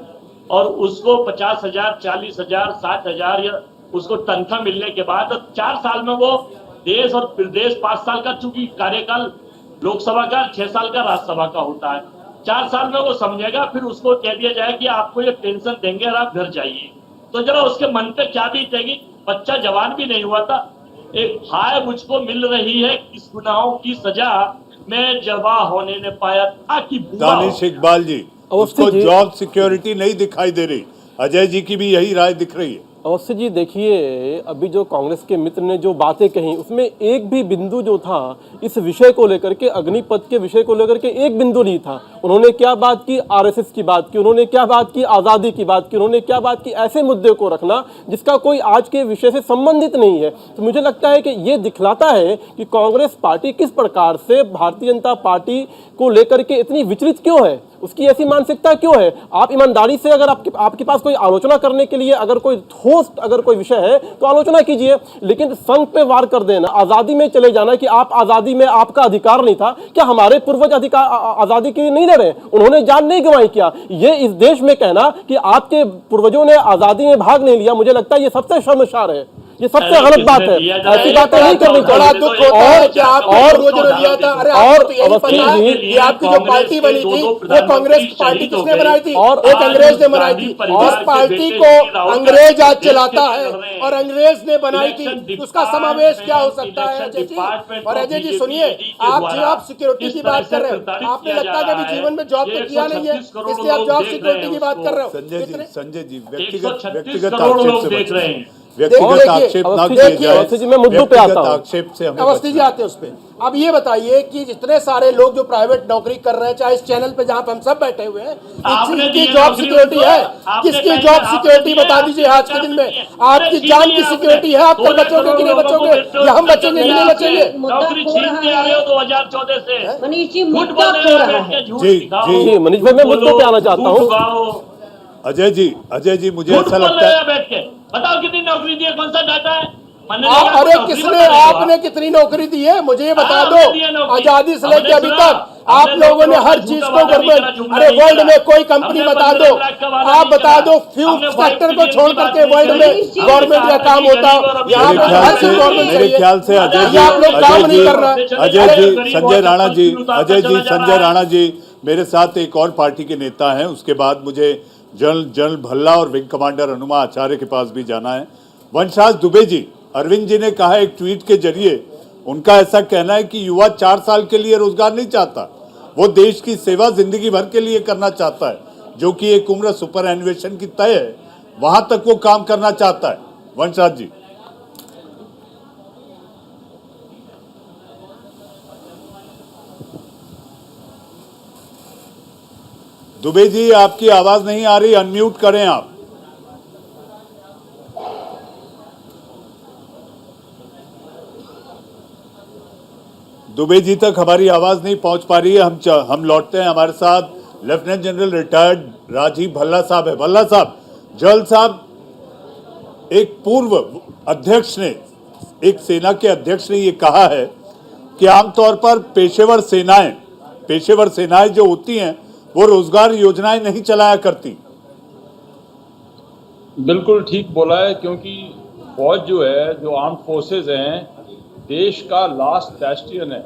और उसको 50,000, 40,000, 60,000 या उसको तनख्वाह मिलने के बाद 4 साल में वो देश और प्रदेश 5 साल का, चूंकि कार्यकाल लोकसभा का 6 साल का राज्यसभा का होता है, 4 साल में वो समझेगा, फिर उसको कह दिया जाए कि आपको ये पेंशन देंगे और आप घर जाइए, तो जरा उसके मन पे क्या बीतेगी। बच्चा जवान भी नहीं हुआ था, एक हाय मुझको मिल रही है किस गुनाहों की सजा, मैं जवां होने ने पाया था कि बुआ हो। दानिश इकबाल जी, अवस्थी उसको जी- जॉब सिक्योरिटी नहीं दिखाई दे रही। अजय जी की भी यही राय दिख रही है। अवस्थी जी देखिए, अभी जो कांग्रेस के मित्र ने जो बातें कही उसमें एक भी बिंदु जो था इस विषय को लेकर के, अग्निपथ के विषय को लेकर के एक बिंदु नहीं था। उन्होंने क्या बात की, आरएसएस की बात की, उन्होंने क्या बात की, आज़ादी की बात की, उन्होंने क्या बात की, ऐसे मुद्दे को रखना जिसका कोई आज के विषय से संबंधित नहीं है। तो मुझे लगता है कि ये दिखलाता है कि कांग्रेस पार्टी किस प्रकार से भारतीय जनता पार्टी को लेकर के इतनी विचलित क्यों है, उसकी ऐसी मानसिकता क्यों है। आप ईमानदारी से अगर आपके पास कोई आलोचना करने के लिए अगर कोई ठोस अगर कोई विषय है तो आलोचना कीजिए, लेकिन संघ पे वार कर देना, आजादी में चले जाना कि आप आजादी में आपका अधिकार नहीं था। क्या हमारे पूर्वज अधिकार आजादी के लिए नहीं लड़े, उन्होंने जान नहीं गंवाई क्या? ये इस देश में कहना कि आपके पूर्वजों ने आजादी में भाग नहीं लिया, मुझे लगता है ये सबसे शर्मसार है, ये सबसे गलत बात है। ऐसी बातें नहीं करनी बड़ा चाहिए। दुख होता है कि आप पूर्वजों ने लिया था। अरे और आपको तो यही अवस्थी पता है जी, कि आपकी जो पार्टी बनी थी वो कांग्रेस की पार्टी किसने बनाई थी? और एक अंग्रेज ने बनाई थी। जिस पार्टी को अंग्रेज आज चलाता है और अंग्रेज ने बनाई थी, उसका समावेश क्या हो सकता है अजय जी? और अजय जी सुनिए, आप जॉब सिक्योरिटी की बात कर रहे हो, आपने लगता है कि अभी जीवन में जॉब तो किया नहीं है, इसलिए आप जॉब सिक्योरिटी की बात कर रहे हो। संजय जी, व्यक्तिगत 136 करोड़ लोग आक्षेप से देख रहे बचिए। हैं। व्यक्तिगत देखिए, आक्षेप ना अवस्थी किए जी, जाए। अवस्थी जी, मैं मुद्दों पे आता व्यक्तिगत हूं। आक्षेप से हमें अवस्थी जी आते हैं उस पे। अब ये बताइए कि जितने सारे लोग जो प्राइवेट नौकरी कर रहे हैं, चाहे इस चैनल पे जहां पे हम सब बैठे हुए हैं, आपने इनकी दी जॉब नौकरी सिक्योरिटी उनको, है? आपने किसकी कही जॉब है, आपने सिक्योरिटी दिया, बता दीजिए आज के दिन में? आपकी छीन जान लिया की आपने। सिक्योरिटी है? आप कल 16 बचोगे कि नहीं करोड़ लोगों बचोगे, को या हम बचेंगे कि नहीं बचेंगे? नौकरी मुद्दा खो छीन के रहा आ रहे हो है। 2014 से। मनीष जी, झूठ मुद्दा बोल रहे खो हो, रहा बैठ के है। झूठ जी, दिखाओ। जी। जी, मनीष भाई, मैं मुद्दों पे आना चाहता हूं। झूठ उगाओ। अजय जी, मुझे झूठ ऐसा बोल लगता रहे है हो बैठ के। बताओ कितनी नौकरी दी है, कौन सा डाटा है? मनरेगा अरे को नौकरी किसने, बता दो आपने कितनी नौकरी दी है मुझे ये बता हाँ, दो। हमने दिया नौकरी। आजादी से हमने लेकर अभी सुना, तक आप हमने लोगों ने लोगों हर को चीज झूठा को वादा नहीं गड़बड़, करा, झूठा अरे नहीं वर्ल्ड करा। में कोई कंपनी हमने बता 15 दो, लाख का वादा आप नहीं बता करा। दो फ्यू हमने सेक्टर को 5 छोड़ की बात करके नहीं वर्ल्ड करी। में गवर्नमेंट का काम होता है, यहाँ मेरे पे ख्याल हर से चीज गवर्नमेंट मेरे चाहिए। ख्याल से अजय ये आप लोग काम नहीं कर रहे। अजय जी, संजय राणा जी, अजय जी, संजय राणा जी, मेरे साथ एक और पार्टी के नेता हैं। उसके बाद मुझे जनरल भल्ला और विंग कमांडर हनुमा आचार्य के पास भी जाना है। वंशराज दुबे जी, अरविंद जी ने कहा एक ट्वीट के जरिए, उनका ऐसा कहना है कि युवा 4 साल के लिए रोजगार नहीं चाहता, वो देश की सेवा जिंदगी भर के लिए करना चाहता है, जो कि एक उम्र सुपर एनिवेशन की तय है, वहां तक वो काम करना चाहता है। वंशराज जी। दुबे जी, आपकी आवाज नहीं आ रही, अनम्यूट करें आप। दुबे जी तक हमारी आवाज नहीं पहुंच पा रही है। हम लौटते हैं। हमारे साथ lieutenant general retired Rajeev Bhalla sahab है। भल्ला साहब, जल साहब, एक पूर्व अध्यक्ष ने, एक सेना के अध्यक्ष ने ये कहा है कि आमतौर पर पेशेवर सेनाएं जो होती हैं वो रोजगार योजनाएं नहीं चलाया करती। बिल्कुल ठीक बोला है, क्योंकि फौज जो है, जो आर्म्ड फोर्सेज हैं, देश का लास्ट बैस्टियन है।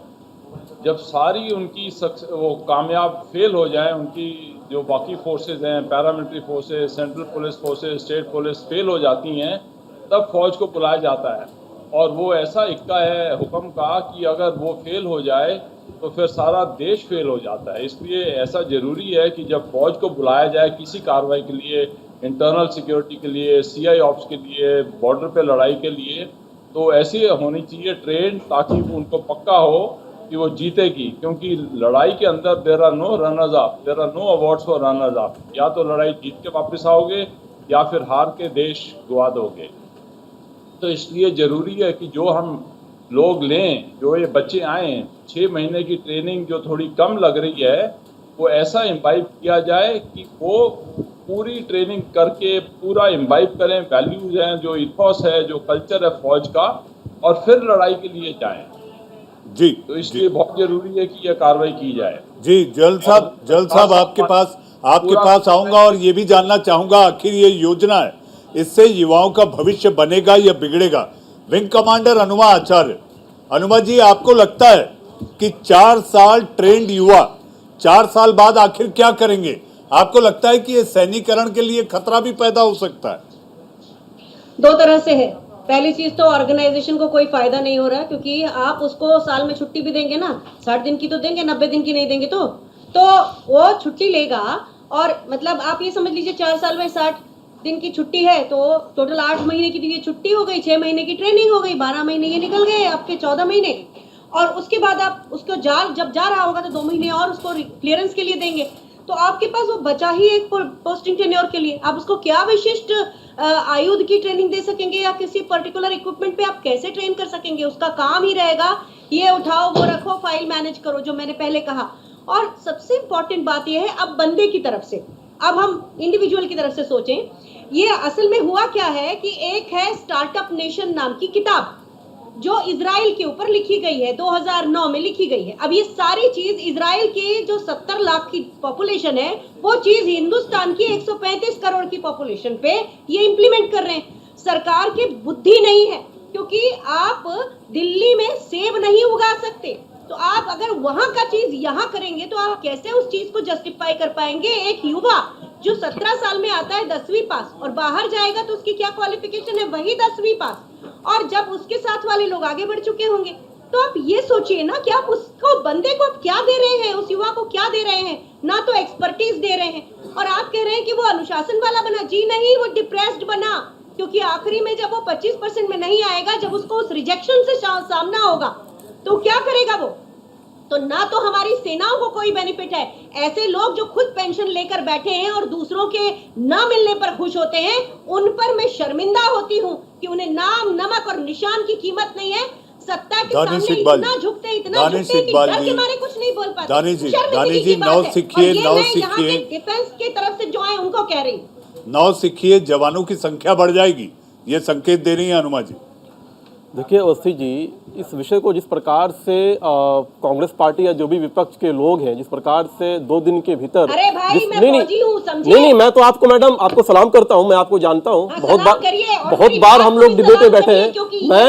जब सारी उनकी वो कामयाब फेल हो जाए, उनकी जो बाकी फोर्सेज हैं, paramilitary forces, central police forces, state police fail हो जाती हैं, तब फौज को बुलाया जाता है। और वो ऐसा इक्का है हुक्म का कि अगर वो फेल हो जाए तो फिर सारा देश फेल हो जाता है। इसलिए ऐसा ज़रूरी है कि जब फौज को बुलाया जाए किसी कार्रवाई के लिए, इंटरनल सिक्योरिटी के लिए, सीआई ऑप्स के लिए, बॉर्डर पे लड़ाई के लिए, तो ऐसी होनी चाहिए ट्रेन, ताकि उनको पक्का हो कि वो जीतेगी। क्योंकि लड़ाई के अंदर there are no runners up, there are no awards for runners up. या तो लड़ाई जीत के वापस आओगे या फिर हार के देश गवा दोगे। तो इसलिए ज़रूरी है कि जो हम लोग लें, जो ये बच्चे आएँ, 6 महीने की ट्रेनिंग जो थोड़ी कम लग रही है, वो ऐसा इम्बाइब किया जाए कि वो पूरी ट्रेनिंग करके पूरा इम्बाइब करें, वैल्यूज़ हैं, जो इथॉस है, जो कल्चर है फौज का, और फिर लड़ाई के लिए जाएं। जी, तो इसलिए बहुत जरूरी है कि यह कार्रवाई की जाए। जी, जल साहब आपके पास आऊंगा और ये भी जानना चाहूंगा, आखिर ये योजना है, इससे युवाओं का भविष्य बनेगा या बिगड़ेगा? विंग कमांडर हनुमा आचार्य, हनुमा जी, आपको लगता है कि 4 साल ट्रेंड युवा 4 साल बाद आखिर क्या करेंगे? आपको लगता है कि ये सैनिकरण के लिए खतरा भी पैदा हो सकता है? 2 तरह से है। पहली चीज तो ऑर्गेनाइजेशन को कोई फायदा नहीं हो रहा, क्योंकि आप उसको साल में छुट्टी भी देंगे ना, 60 दिन की तो देंगे, 90 दिन की नहीं देंगे तो वो छुट्टी लेगा। और मतलब आप ये समझ लीजिए 4 साल में 60 दिन की छुट्टी है, तो टोटल 8 महीने की ये छुट्टी हो गई, 6 महीने की ट्रेनिंग हो गई, 12 महीने ये निकल गए आपके 14 महीने। और उसके बाद आप उसको जब जा रहा होगा तो 2 महीने और उसको क्लियरेंस के लिए देंगे। तो आपके पास वो बचा ही एक पोस्टिंग टेन्योर के लिए। आप उसको क्या विशिष्ट आयुध की ट्रेनिंग दे सकेंगे, या किसी पर्टिकुलर इक्विपमेंट पे आप कैसे ट्रेन कर सकेंगे? उसका काम ही रहेगा ये उठाओ, वो रखो, फाइल मैनेज करो, जो मैंने पहले कहा। और सबसे इंपॉर्टेंट बात ये है, अब बंदे की तरफ से, अब हम इंडिविजुअल की तरफ से सोचें। ये असल में हुआ क्या है कि एक है स्टार्टअप नेशन नाम की किताब, जो इजराइल के ऊपर लिखी गई है, 2009 में लिखी गई है। अब ये सारी चीज इजराइल के जो 70 लाख की पॉपुलेशन है, वो चीज हिंदुस्तान की 135 करोड़ की पॉपुलेशन पे ये इंप्लीमेंट कर रहे हैं। सरकार की बुद्धि नहीं है, क्योंकि आप दिल्ली में सेब नहीं उगा सकते, तो आप अगर वहां का चीज यहाँ करेंगे तो आप कैसे उस चीज को जस्टिफाई कर पाएंगे? एक युवा जो 17 साल में आता है 10वीं पास, और बाहर जाएगा तो उसकी क्या क्वालिफिकेशन है? वही 10वीं पास। और जब उसके साथ वाले लोग आगे बढ़ चुके होंगे, तो आप ये सोचिए ना कि आप उसको, बंदे को आप क्या दे रहे हैं, उस युवा को क्या दे रहे हैं? ना तो एक्सपर्टीज दे रहे हैं, और आप कह रहे हैं कि वो अनुशासन वाला बना। जी नहीं, वो डिप्रेस्ड बना, क्योंकि आखिरी में जब वो 25% में नहीं आएगा, जब उसको उस रिजेक्शन से सामना होगा, तो क्या करेगा वो? तो ना तो हमारी सेनाओं को कोई बेनिफिट है। ऐसे लोग जो खुद पेंशन लेकर बैठे हैं और दूसरों के ना मिलने पर खुश होते हैं, उन पर मैं शर्मिंदा होती हूँ कि उन्हें नाम, नमक और निशान की कीमत नहीं है। सत्ता के सामने इतना झुकते हैं कि डर के मारे कुछ नहीं बोल पाते। दानी जी, नौ सीखिए। डिफेंस की तरफ से जो है उनको कह रही, 9 सीखिए, जवानों की संख्या बढ़ जाएगी, ये संकेत दे रही है हनुमा जी। देखिए अवस्थी जी, इस विषय को जिस प्रकार से कांग्रेस पार्टी या जो भी विपक्ष के लोग हैं जिस प्रकार से 2 दिन के भीतर अरे भाई मैं नहीं फौजी हूँ, समझे? नहीं, मैं तो आपको मैडम आपको सलाम करता हूँ, मैं आपको जानता हूँ, हाँ, बहुत सलाम करिए और बहुत मेरी बार बात हम को लोग भी डिबेट पे सलाम बैठे करिए, हैं। क्योंकि मैं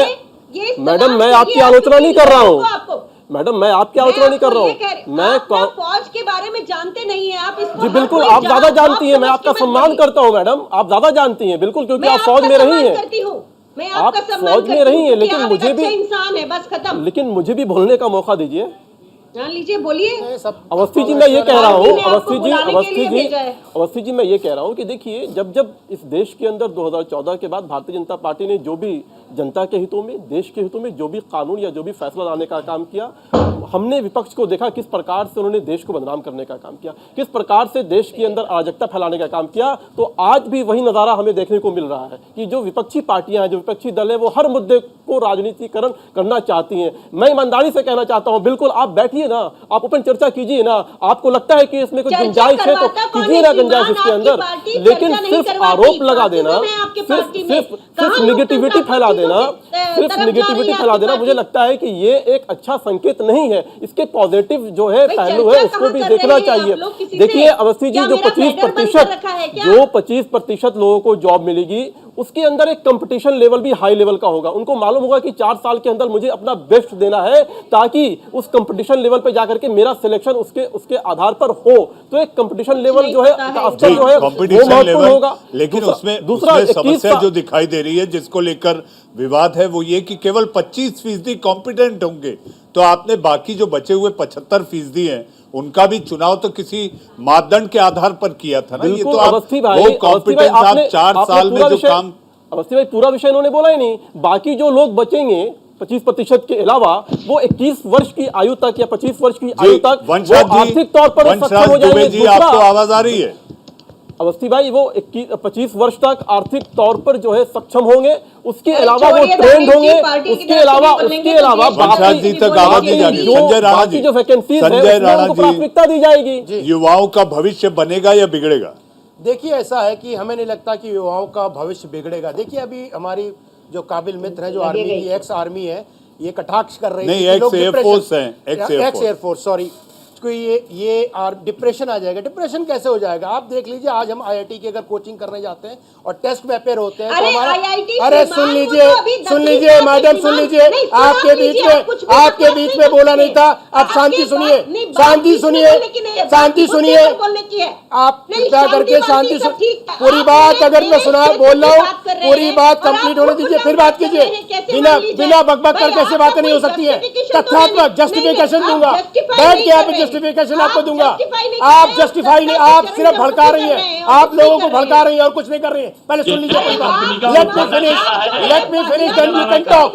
ये मैडम सलाम मैं चाहिए, आपकी आलोचना नहीं कर रहा आपको। हूँ मैडम, मैं आपकी आलोचना नहीं कर रहा हूँ। मैं आप ना फौज के बारे में जानते नहीं है, आप इसको जी हर बिल्कुल, कोई आप ज्यादा जवाब जानती हैं, मैं समझ आपका के मत सम्मान बोलिए। करता हूँ मैडम, आप ज्यादा जानती हैं बिल्कुल, क्योंकि मैं आप फौज आपका में रही सम्मान हैं, करती हूँ, मैं आप आपका सम्मान फौज में करती रही हूँ, हैं, क्योंकि लेकिन आप मुझे एक अच्छा भी इंसान है, बस खत्म। लेकिन मुझे भी बोलने का मौका दीजिए। हाँ लीजिए, बोलिए। अवस्थी जी मैं ये कह रहा हूँ, पार्टी ने आपको बुलाने के लिए भेजा है। अवस्थी जी मैं ये कह रहा हूँ कि देखिए, जब जब इस देश के अंदर 2014 के बाद भारतीय जनता पार्टी ने जो भी जनता के हितों में, देश के हितों में जो भी कानून या जो भी फैसला लाने का काम किया, हमने विपक्ष को देखा किस प्रकार से उन्होंने देश को बदनाम करने का काम किया, किस प्रकार से देश के अंदर अराजकता फैलाने का काम किया। तो आज भी वही नज़ारा हमें देखने को मिल रहा है कि जो विपक्षी पार्टियां हैं, जो विपक्षी दल है, वो हर मुद्दे को राजनीतिकरण करना चाहती हैं। मैं ईमानदारी से कहना चाहता हूं, बिल्कुल आप बैठिए ना, आप ओपन चर्चा कीजिए ना, आपको लगता है कि इसमें कुछ चर्चा गुंजाइश है तो करवाता कौन कीजिए है? ना गुंजाइश श्रीमान, इसके आपकी अंदर, पार्टी लेकिन चर्चा नहीं सिर्फ करवाती। आरोप लगा बाकी देना, तो मैं आपके सिर्फ पार्टी में सिर्फ कहाँ सिर्फ लोग निगेटिविटी जनता फैला पार्टी देना, के सिर्फ तरफ जा रही निगेटिविटी है फैला आपकी देना, मुझे पार्टी। लगता है कि ये एक अच्छा संकेत नहीं है। इसके पॉजिटिव जो है भाई, पहलू चर्चा है उसको कहाँ भी कर देखना रहे हैं आप चाहिए। लोग किसी से? देखिए अवस्थी जी, क्या जो मेरा 25% रखा है क्या? जो 25% लोगों को जॉब मिलेगी, उसके अंदर एक कंपटीशन लेवल भी हाई लेवल का होगा। उनको मालूम होगा कि 4 साल के अंदर मुझे अपना बेस्ट देना है, ताकि उस कंपटीशन लेवल पे जाकर के मेरा सिलेक्शन उसके आधार पर हो। तो एक कंपटीशन लेवल जो है, स्तर जो है, वो कंपटीशन महत्वपूर्ण लेवल, होगा। लेकिन उसमें दूसरा समस्या जो दिखाई दे रही है, जिसको लेकर विवाद है, वो ये कि केवल 25% कॉम्पिटेंट होंगे, तो आपने बाकी जो बचे हुए 75% हैं उनका भी चुनाव तो किसी मापदंड के आधार पर किया था ना। ये तो आप वो कॉम्पिटेंस आप 4 साल में जो काम, अवस्थी भाई पूरा विषय इन्होंने बोला ही नहीं। बाकी जो लोग बचेंगे 25% के अलावा, वो 21 वर्ष की आयु तक या 25 वर्ष की आयु तक वो आर्थिक तौर पर सक्षम हो जाएंगे। जी आपको आवाज आ रही है? अवस्थी भाई, वो 25 वर्ष तक आर्थिक तौर पर जो है सक्षम होंगे, उसके अलावा वो छोड़िए ट्रेंड दानिश जी, होंगे, पार्टी की उसके तरफ से अलावा भी बोलेंगे तो वंशराज जी तक आवाज नहीं जा रही। संजय राणा जी, जो वैकेंसीज है संजय उसमें राणा उनको जी, प्राथमिकता दी जाएगी। युवाओं का भविष्य बनेगा या बिगड़ेगा? देखिए ऐसा है कि हमें नहीं लगता कि युवाओं का भविष्य बिगड़ेगा। देखिए अभी हमारी जो काबिल मित्र है, जो आर्मी की एक्स आर्मी है, ये कटाक्ष कर रही है नहीं, एक्स एयरफोर्स है, एक्स एयरफोर्स, सॉरी, ये डिप्रेशन आ जाएगा। डिप्रेशन कैसे हो जाएगा? आप देख लीजिए, आज हम आईआईटी की अगर कोचिंग करने जाते हैं और टेस्ट में अपेयर होते हैं तो हमारा, अरे सुन लीजिए मैडम, सुन लीजिए, आपके बीच में बोला नहीं था। आप शांति सुनिए, शांति सुनिए, शांति सुनिए, आप कृपया करके शांति सुनिए। पूरी बात अगर मैं बोल रहा हूँ, पूरी बात कंप्लीट होने दीजिए, फिर बात कीजिए। बिना बकबक कर कैसे बातें नहीं हो सकती है? तथ्यात्मक जस्टिफिकेशन दूंगा, बैठ के यहाँ पे जस्टिफिकेशन आपको दूंगा। आप जस्टिफाई नहीं, आप सिर्फ भड़का रही हैं, आप लोगों को भड़का रही हैं और कुछ नहीं कर रही हैं। पहले सुन लीजिए पूरी बात। Let me finish then you can talk.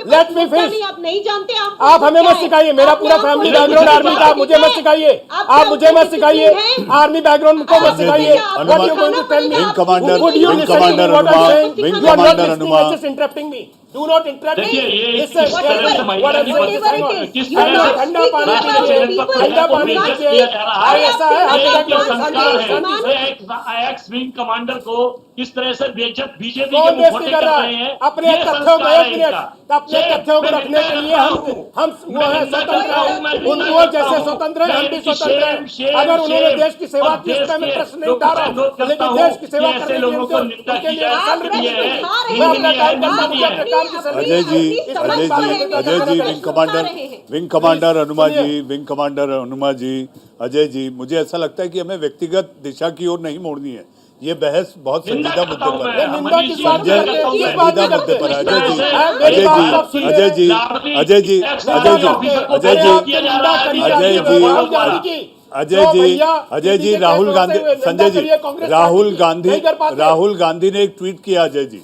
Let me finish. आप नहीं जानते, आप हमें मत सिखाइए, मेरा पूरा फैमिली बैकग्राउंड आर्मी का, मुझे मत सिखाइए, आप मुझे मत सिखाइए, आर्मी बैकग्राउंड को मत सिखाइए। What you going to tell me? Wing commander, Would you wing listen to commander what I'm Hanuman, saying? Wing You are not commander listening, Hanuman. just interrupting me. Do not interrupt me. देखिए ये Listen, किस तरह से महिला what I'm की saying is, पद्धति- hang on. किस तरह से ठंडा पानी राष्ट्रीय पीजिए, चयन पत्र ठंडा को पानी बेइज्जत पीजिए। किया जा रहा है। ऐसा है, आप ये बैठ जो जाओ, संस्कार शांति है, एक्स विंग कमांडर को किस तरह से बेइज्जत बीजेपी के कौन मुंह बेइज्जती खोटे कर कर रहा रहे है? हैं। अपने ये तथ्यों को, संस्कार है एक मिनट, इनका। अपने तथ्यों को रखने के लिए हम वो है स्वतंत्र है, उनको जैसे स्वतंत्र है हम भी स्वतंत्र हैं। अगर उन्होंने देश की सेवा की, इसमें मैं प्रश्न नहीं उठा रहा हूँ, लेकिन देश की सेवा करने के लिए उनके लिए सैलरी मिलती है। मैं अपना काम करता हूँ, मुझे अपने काम की सैलरी अजय जी, मिलती है। Wing commander Hanuman ji, wing commander Hanuman ji, Ajay ji, मुझे ऐसा लगता है कि हमें व्यक्तिगत दिशा की ओर नहीं मोड़नी है। ये बहस बहुत संजीदा मुद्दे पर है। निंदा किस बात संजय, करते हैं? किस बात संजीदा नहीं मुद्दे पर है। करते? अजय जी, मेरी अजय बात जी, आप सुनिए। अजय जी, अजय जी, अजय जी, अजय जी, अजय जी, अजय जी, राहुल गांधी, संजय जी, राहुल गांधी ने एक ट्वीट किया। अजय जी,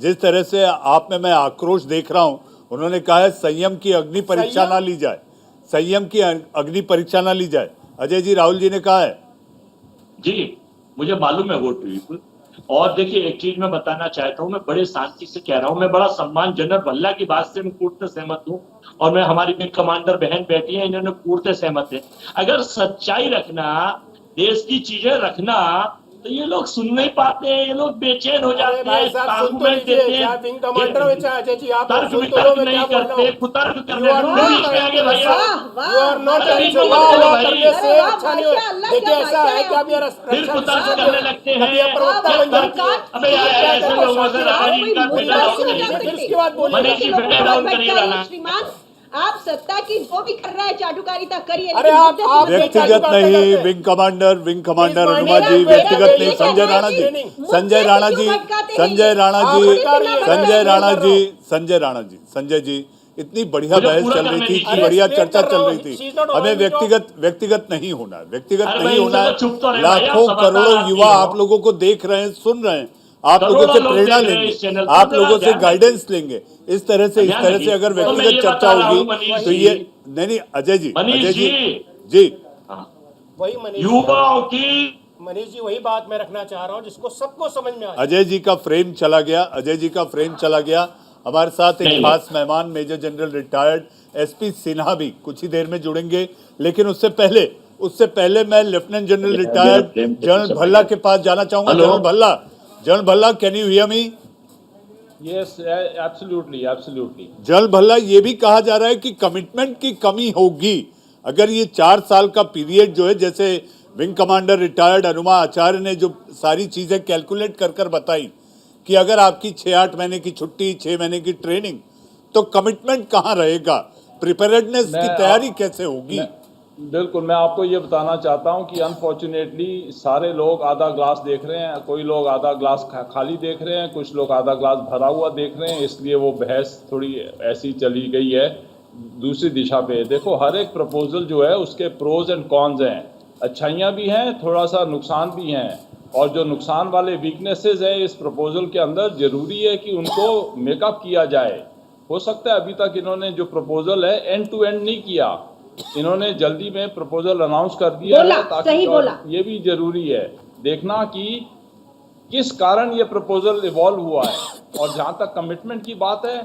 जिस तरह से आप में आक्रोश देख रहा हूं, उन्होंने कहा है संयम की अग्नि परीक्षा ना ली जाए, संयम की अग्नि परीक्षा ना ली जाए। अजय जी, राहुल जी ने कहा है। जी मुझे मालूम है वो ट्वीट। और देखिए एक चीज मैं बताना चाहता हूँ, मैं बड़े शांति से कह रहा हूँ, मैं बड़ा सम्मानजनक भल्ला की बात से मैं पूर्ण सहमत हूँ, और मैं हमारी विंग कमांडर बहन बैठी है, इन्होंने पूर्ण सहमत है। अगर सच्चाई रखना, देश की चीजें रखना, तो ये लोग सुन नहीं पाते हैं, ये लोग बेचैन हो जाते भाई हैं, साहब सुन तो आर्गुमेंट लीजिए, देते क्या विंग कमांडर हो चाहे अजय जी, आप तर्क सुन तो वितर्क लो, मैं नहीं क्या बोल रहा करते, हूँ। कुतर्क You करने are में not बीच में आगे भैया। You are not अरे trying to बिल्कुल वाह वाह भाई। करने से अरे वाह, अच्छा नहीं हो। माशाअल्लाह, देखिए क्या ऐसा है कि आप यार फिर कुतर्क करने लगते हैं, कभी आप प्रवक्ता बन जाती है। अबे यार ऐसे लोगों से रखा इनका कोई फेडर मुद्दा डाउन नहीं करिए। कर फिर सकते। उसके बाद बोलिएगा। मनीष जी, फेडर डाउन करिए लाना। श्रीमान, आप सत्ता की जो भी कर रहा है चाटुकारिता करिए, अरे लेकिन आप- मुद्दे से आप मत व्यक्तिगत चाटुकारिता नहीं, करते हैं। विंग कमांडर हनुमा मेरा- जी, मेरा- व्यक्तिगत मेरा- नहीं। संजय राणा जी, मुद्दे संजय से राणा क्यों जी, भटकाते हैं संजय ये? राणा आप जी, बता रही हैं, संजय राणा मैं जी, कर रहा संजय राणा जी, संजय जी, इतनी बढ़िया मुझे बहस पूरा चल रही करने थी, दीजिए। इतनी बढ़िया अरे चर्चा explain चल कर रही रहा हूँ, थी। she's not हमें allowing me to- व्यक्तिगत नहीं होना है, व्यक्तिगत अरे नहीं भाई, होना इनसे तो चुप तो है। रहे भाई, आप लाखों समझदार करोड़ों आदमी युवा हो। आप लोगों को देख रहे हैं, सुन रहे हैं, आप लोगों करोड़ों से लोग प्रेरणा देख रहे हैं लेंगे, इस चैनल पर, आप जरा लोगों से ध्यान गाइडेंस लेंगे। इस तरह से ध्यान अगर रखिए। तो मैं व्यक्तिगत ये चर्चा बता रहा हूँ, होगी मनीष तो जी। ये नहीं, अजय जी, मनीष अजय जी, जी। जी, वही मनीष युवाओं की मनीष जी वही बात मैं रखना चाह रहा हूँ जिसको सबको समझ में आ जाए। अजय जी का फ्रेम चला गया, अजय जी का फ्रेम चला गया। हमारे साथ एक नहीं। खास मेहमान major general retired SP Sinha भी कुछ ही देर में जुड़ेंगे, लेकिन उससे पहले मैं lieutenant general retired general Bhalla के पास जाना चाहूंगा। Hello. General Bhalla, can you hear me? Yes, absolutely, absolutely. General Bhalla, ये भी कहा जा रहा है कि कमिटमेंट की कमी होगी अगर ये 4 साल का पीरियड जो है, जैसे विंग कमांडर रिटायर्ड हनुमा आचार्य ने जो सारी चीजें कैलकुलेट कर बताई कि अगर आपकी 6-8 महीने की छुट्टी, 6 महीने की ट्रेनिंग, तो कमिटमेंट कहाँ रहेगा, प्रिपेयर्डनेस की तैयारी कैसे होगी? बिल्कुल, मैं आपको ये बताना चाहता हूँ कि अनफॉर्चुनेटली सारे लोग आधा ग्लास देख रहे हैं, कोई लोग आधा ग्लास खाली देख रहे हैं, कुछ लोग आधा ग्लास भरा हुआ देख रहे हैं, इसलिए वो बहस थोड़ी ऐसी चली गई है दूसरी दिशा पे। देखो, हर एक प्रपोजल जो है उसके प्रोज एंड कॉन्स हैं, अच्छाइयाँ भी हैं, थोड़ा सा नुकसान भी हैं, और जो नुकसान वाले वीकनेसेस हैं इस प्रपोजल के अंदर ज़रूरी है कि उनको मेकअप किया जाए। हो सकता है अभी तक इन्होंने जो प्रपोजल है एंड टू एंड नहीं किया, इन्होंने जल्दी में प्रपोजल अनाउंस कर दिया है, ताकि सही बोला। ये भी जरूरी है देखना कि किस कारण ये प्रपोजल इवॉल्व हुआ है। और जहाँ तक कमिटमेंट की बात है,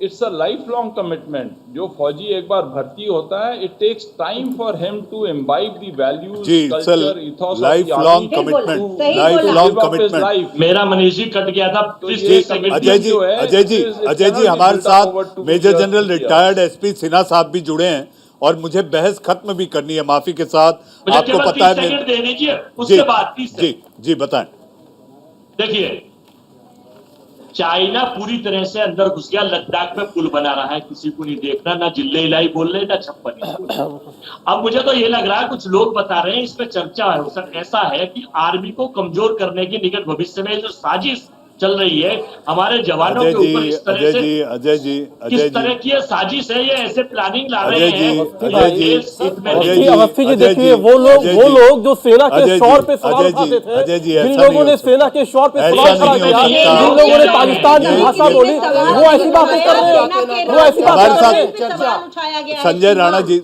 it's a life long commitment. जो फौजी एक बार भर्ती होता है, it takes time for him to imbibe the values, जी, culture, ethos life long commitment, life long commitment. मेरा मनीष जी कट गया था, प्लीज ये एक सेकंड। अजय जी हमारे साथ major general retired SP Sinha साहब भी जुड़े हैं और मुझे बहस खत्म भी करनी है, माफी के साथ। मुझे आपको केवल पता 30 है सेकंड दे दीजिए, उसके बाद 30 सेकंड। जी बताएं। देखिए, चाइना पूरी तरह से अंदर घुस गया, लद्दाख में पुल बना रहा है, किसी को नहीं देखना, ना जिल्ले इलाई बोल रहे, ना छप्पन बोल रहे। अब मुझे तो ये लग रहा है, कुछ लोग बता रहे हैं, इसमें चर्चा है सर, ऐसा है कि आर्मी को कमजोर करने की निकट भविष्य में जो साजिश चल रही है हमारे जवानों के ऊपर, इस तरह से किस तरह की ये साजिश है, ये ऐसे प्लानिंग ला रहे हैं। अवस्थी जी देखिए, वो लोग जो सेना के शौर्य पे सवाल उठाते थे, जिन लोगों ने सेना के शौर्य पे सवाल खड़ा किया, जिन लोगों ने पाकिस्तान की भाषा बोली, वो ऐसी बातें कर रहे हैं, वो ऐसी बातें कर रहे हैं।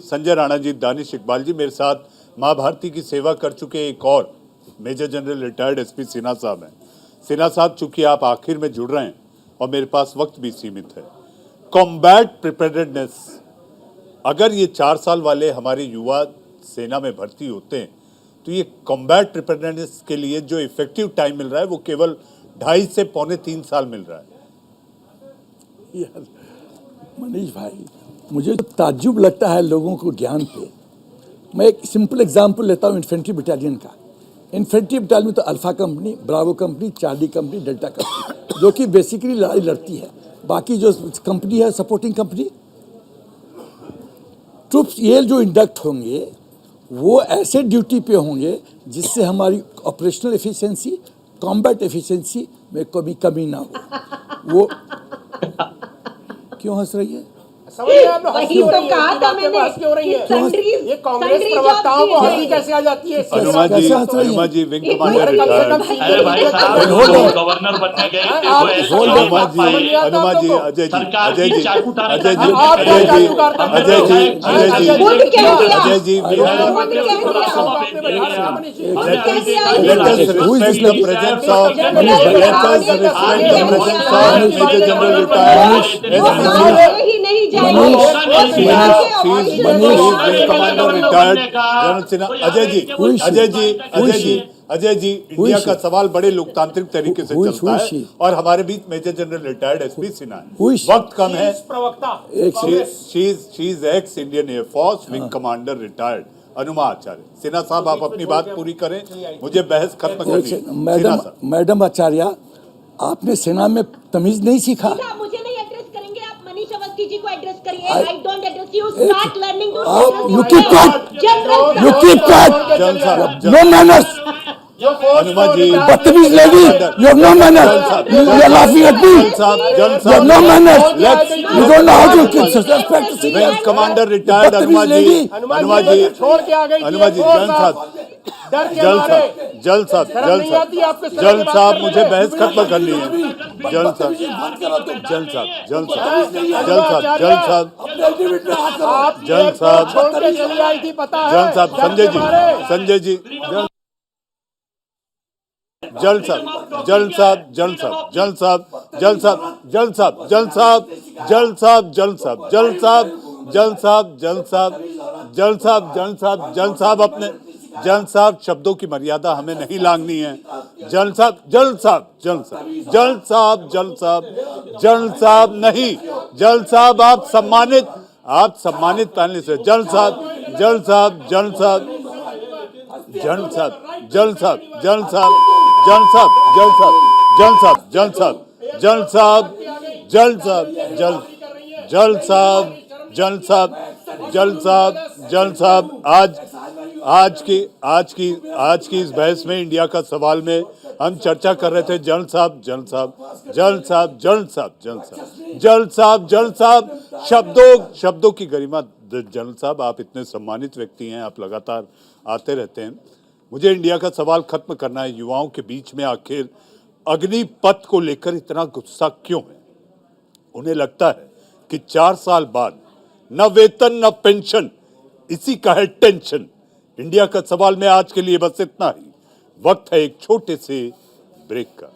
संजय राणा जी, दानिश इकबाल जी मेरे साथ माँ भारती की सेवा कर चुके एक और major general retired SP Sinha साहब हैं। सिन्हा साहब, चूंकि आप आखिर में जुड़ रहे हैं और मेरे पास वक्त भी सीमित है, कॉम्बैट प्रिपेयर्डनेस, अगर ये 4 साल वाले हमारे युवा सेना में भर्ती होते हैं तो ये कॉम्बैट प्रिपेयर्डनेस के लिए जो इफेक्टिव टाइम मिल रहा है वो केवल 2.5 से पौने 3 साल मिल रहा है। यार मनीष भाई, मुझे तो ताज्जुब लगता है लोगों को ज्ञान पे। मैं एक सिंपल एग्जांपल लेता हूँ इन्फेंट्री बटालियन का। इन्फेंट्री बटालियन में तो alpha company, Bravo company, Charlie company, delta company, जो कि बेसिकली लड़ाई लड़ती है। बाकी जो कंपनी है सपोर्टिंग कंपनी, ट्रूप्स ये जो इंडक्ट होंगे वो ऐसे ड्यूटी पे होंगे जिससे हमारी ऑपरेशनल एफिशिएंसी, कॉम्बैट एफिशिएंसी में कमी ना हो। वो क्यों हंस रही है? समझ रहे हैं आप लोग? वही हंसी हो तो रही है, कहा इनकी था बातें मैंने हंसी हो रही है। कि सन्ड्रीज- ये कांग्रेस सन्ड्रीज प्रवक्ताओं को जॉब हंसी की कैसे आ जाती है? हनुमा जी, कैसे हंस रही है? हनुमा जी विंग अरे कमांडर कम से रिटायर्ड। कम अरे भाई साहब, गवर्नर बनने गए थे, आप वो ऐसे बोल ही रहे हनुमा बात जी, है। हनुमा जी, आपको अजय जी, सरकार अजय की जी, चाकू ताने अजय जी, का- आप क्या अजय चाकू जी, काटते हैं? अजय जी, अजय जी, खुद कह दिया। अजय जी, खुद कह दिया। आपने बिहार का मनीष जी। खुद कह दिया। let us respect the presence of Major General Retired वो SPC ही नहीं जाए। अजय जी इंडिया का सवाल बड़े लोकतांत्रिक तरीके से चलता है और हमारे बीच major general retired SP Sinha है। वक्त कम है। She is ex Indian air force wing commander retired Anuma Acharya. Sinha साहब आप अपनी बात पूरी करें, मुझे बहस खत्म करनी है। मैडम आचार्य, आपने सेना में तमीज नहीं सीखा। मुझे नहीं एड्रेस करेंगे आप, मनीष अवस्थी जी को एड्रेस करिए। I don't address you, start learning to You keep quiet. You keep quiet. No manners. Anuma ji बदतमीज lady, you have no manners. You are laughing at me. You have no manners. You don't know how to respect the wing commander retired Anuma ji, Anuma ji, छोड़ के आ गई अनुमा जी, जल साहब, डर के जल मारे। साहब, जल साहब, जल साहब, जल साहब, मुझे बहस खत्म करनी है। जल साहब, जल साहब, जल साहब, जल साहब, जल साहब, आप जल साहब, छोड़ के चली आई थी, पता है? जल साहब, संजय जी, संजय जी, जल साहब, जल साहब, जल साहब, जल साहब, जल साहब, जल साहब, जल साहब, जल साहब, जल साहब, जल साहब, जल साहब, जल साहब, जल साहब, जल साहब, जल साहब, अपने जल साहब शब्दों की मर्यादा हमें नहीं लांघनी है। जल साहब, जल साहब, जल साहब, जल साहब, जल साहब, जल साहब नहीं, जल साहब आप सम्मानित पैनलिस्ट है। जल साहब, जल साहब, जल साहब, जल साहब, जल साहब, जल साहब, जल साहब, जल साहब, जल साहब, जल साहब, जल साहब, जल साहब, जल साहब, जल साहब, जल साहब, जल साहब, आज की इस बहस में इंडिया का सवाल में हम चर्चा कर रहे थे। जल साहब, जल साहब, जल साहब, जल साहब, जल साहब, जल साहब, जल साहब, शब्दों की गरिमा। जल साहब आप इतने सम्मानित व्यक्ति हैं, आप लगातार आते रहते हैं। मुझे इंडिया का सवाल खत्म करना है। युवाओं के बीच में आखिर अग्निपथ को लेकर इतना गुस्सा क्यों है? उन्हें लगता है कि 4 साल बाद न वेतन न पेंशन, इसी का है टेंशन। इंडिया का सवाल में आज के लिए बस इतना ही। वक्त है एक छोटे से ब्रेक का।